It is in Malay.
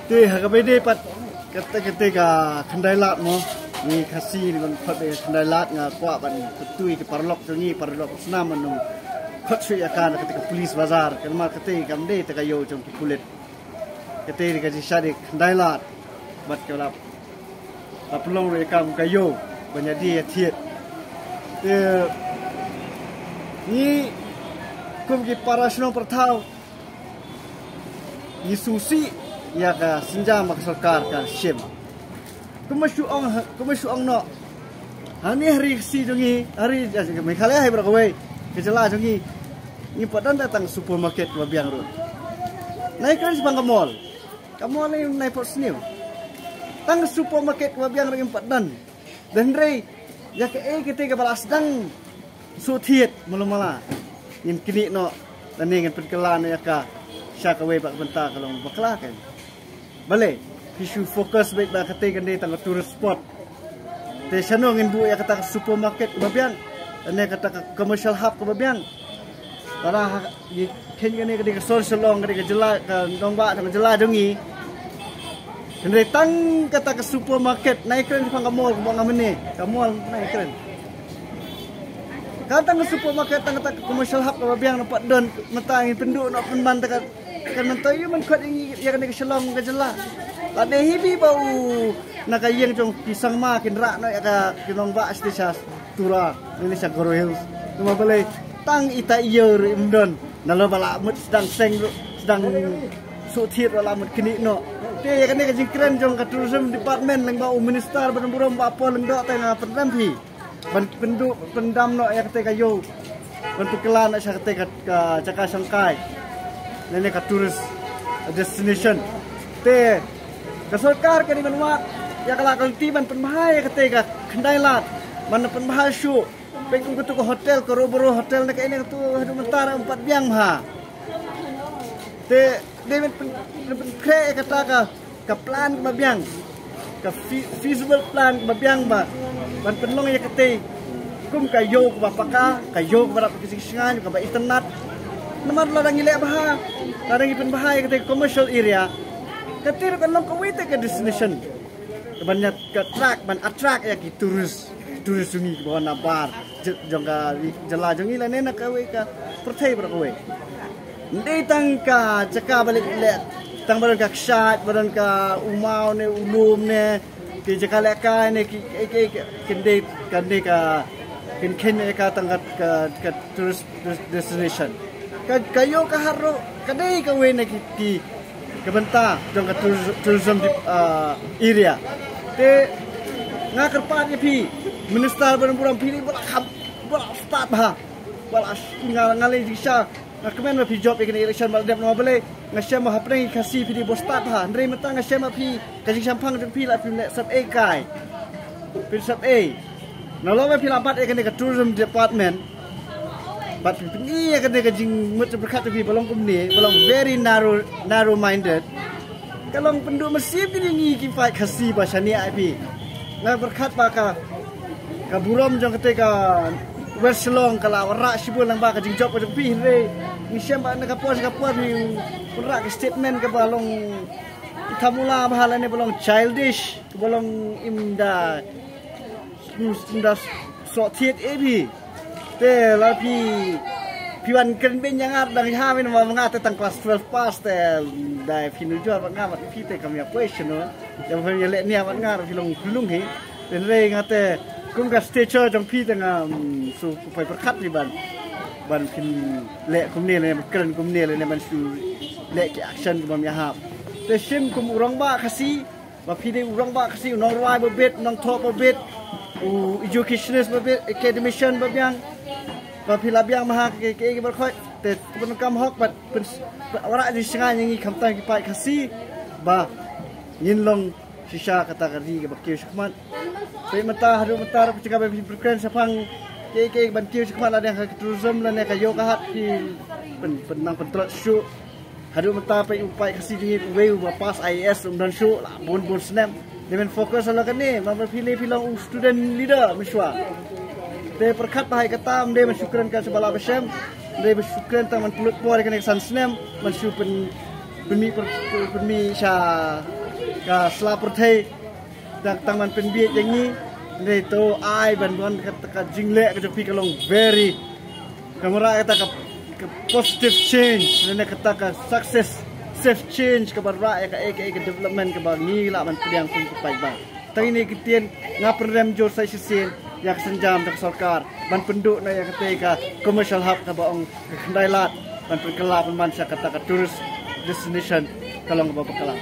Ti hakabede pat ketika kendai lat mo ni kasih dengan pat kendai lat nga kwa ban tutui ke parlok tungi parlok senam menung kot sui akan ketika polis bazar kelma ketika kamde tekayo jom kulit ketika di syari kendai lat bat kelap pelong rekam kayo banyak dia tiet ni kum ki para senong pertau ni susi ya ka senja mak sarkar ka shem kumashuang no hani hari si jongi hari Meghalaya hai brakawai kejela jongi ni padan datang supermarket babiang ro naik kan sebang mall ni naik pot snew tang supermarket babiang ro padan dan rei ya ke ketika balas dang sutiet mulumala yin kini no dan dengan penkelan ya ka syakawai bak bentar kalau bakla kan balik, isu fokus baik dah ketika ni tangga tourist spot. Te sano ngin bu ya kata supermarket kebabiang, ane kata commercial hub kebabiang. Karena di kini ketika social long ketika jela ke dongba dengan jela dongi. Kene tang kata ke supermarket naik keren di pangka mall ke bawah ni, ke mall naik keren. Kata ke supermarket tang kata commercial hub kebabiang nampak don mata ingin penduk nak penban dekat kan mentoyu man kuat ya kan keselong ke jela lade hibi bau nak yang jong pisang makin rak no ya ka kinong ba stisa tura ini sa Goro Hills cuma boleh tang ita iyer imdon nalo bala mut sedang sutir wala mut kini no te ya kan ke keren jong ka tourism department lang bau minister ban burom ba apa lang do tengah pendampi ban penduk pendam no ya ketika yo ban pekelan sa ketika ka Caka Sangkai nene ka tourist destination te ka sarkar ka ni manwat ya kala kaltiban penbahaya ketika kendai lat man penbahaya syu pengku ke hotel ke roboro hotel na kaini tu hadu mentara 4 biang ha te demen kre kata ka plan ka biang ka feasible plan ka biang ba ban penlong ya kete kum kayo ka bapaka kayo ka kising ka ba internet namar ladang ilek baha ladang ipen bahaya ketika commercial area ketir kan long kawite ke destination banyak ke track ban attract ya ki turis sungi bawa nabar jongga jela jongi la nena kawe ka pertai berkawe ndai tangka caka balik le tang badan ka kshat badan ka umau ne ulum ne ki caka leka ne ki kende ka ken ka tangkat ka tourist destination kayo kaharo kadai kawe na ki kebenta dong ka tourism area te ngakerpat ya pi minister berburam pilih bola start ha bola ngalai disa ngakemen pi job ikni election bal dep no bale ngasem ha preng kasi pi bo start ha ndrei mata ngasem pi kasi sampang jong pi la pi sat e kai pi sat e nalo pi lapat ikni ka tourism department but ni ya kena kajing mut berkat tapi belum kumni belum very narrow minded kalau penduduk Mesir ni ki fight kasi bahasa ni api na berkat baka ka burom jong ketika Weselong kalau rak sibul lang baka jing job jong pi re ni siapa nak kapos ni rak statement ke balong itamula bahala ni belum childish belum imda so tiet api te la piwan ken ben yang ar dang ha men mangata tang class 12 pass te dai finu jor ba ngamat pi te kam ya question no yang fen le ni amat ngar filong lung he ten re ngate kum ka stage jong pi tang su pai perkat ni ban pin le kum ne le kren kum ne le ban su le ki action bam ya ha te sim kum urang ba khasi ba pi de urang ba khasi nong rwai ba bet nong top ba bet educationist ba bet academician ba byang Pila biang mahak ke berkhoi te penukam hok bat ora di sengai yang kamtang ki pai kasi ba yin long sisa kata kari ke bakir sekmat pe mata hadu mata pecika be berkren sapang ke ban kiu sekmat ada yang tourism lan ka yo ka hat ki penang pentrot syu hadu mata pe upai kasi di we ba pas IAS dan syu la bon snap dengan fokus ala kan ni ma pilih student leader miswa de perkat bahai kata de mensyukran ka sebala besem de bersyukran taman pulut puar kan san snem mensyupen เป็นมีชาสลาประเทศต่างมันเป็นเบียดอย่างนี้ในตัวไอ้บันกับจิงเละก็จะพี่กำลัง very kamera kata ke positive change dan kata ke success safe change ke barra ke development ke bang ni lah man pediang pun kepai ba tang ini kitien ngapun rem jor sai sisen yak senjam dak sarkar ban penduk na yak ketika commercial hub ke bang kendai lat ban perkelap man sa kata ke tourist destination kalong ke bakala